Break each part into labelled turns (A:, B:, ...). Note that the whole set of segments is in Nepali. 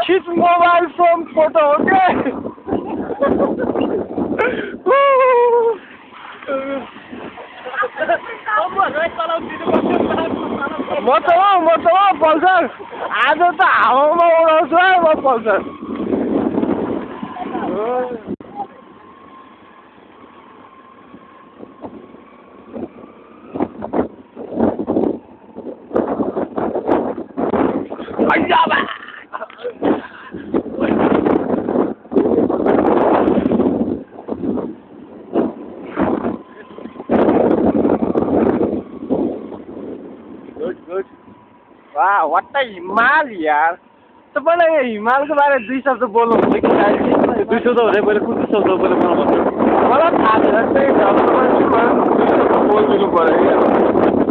A: खिच मोबाइल फोन फोटो हो क्या म चलाऊ पल्सर आज त हावामा उडाउँछु है म पल्सर वाह व्हाट अ हिमाल यार तपाईँलाई हिमालको बारे 2 शब्द बोल्नु हुन्छ कि
B: 2 शब्द भने पहिले कुन शब्द पहिले
A: मलाई थाहा छैन त्यही घरमा बोलिदिनु पऱ्यो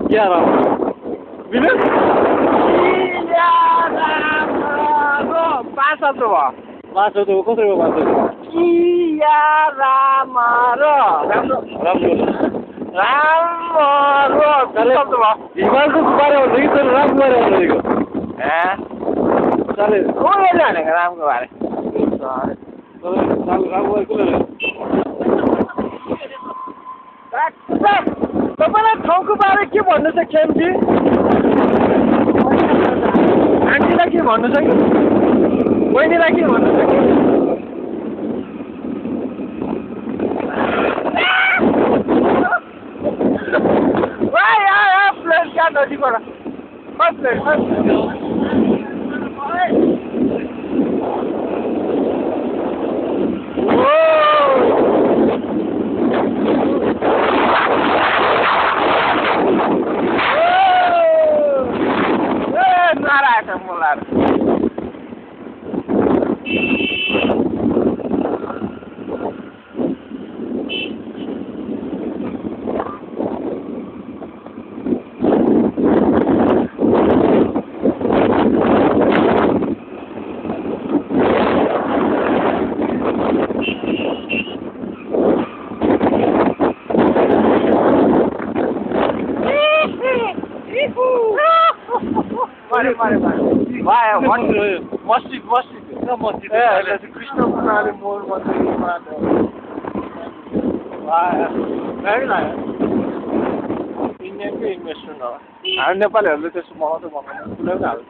B: क्या
A: विनोद 5 शब्द भयो
B: 5 शब्द हो कसरी भयो 5 शब्द
A: किया रामर राम्रो शब्द भयो
B: हिमालको बारे भन्दै कि तर रामको बारे भनेको
A: चले को जानेको रामको बारे
B: रामको बारे
A: तपाईँलाई ठाउँको बारे के भन्नु छ खेम्ची आन्टीलाई के भन्नु छ कि बहिनीलाई के भन्नु छ कि प्लेट क्या नदीबाट प्लेट नारायण मुलार मस्जिद कृष्ण प्रणाली मोर इन्डियनकै इन्भेस्टमेन्ट हो हामी नेपालीहरूले त्यसो मगाउँछ भन्दैन कुनै पनि हाल्छ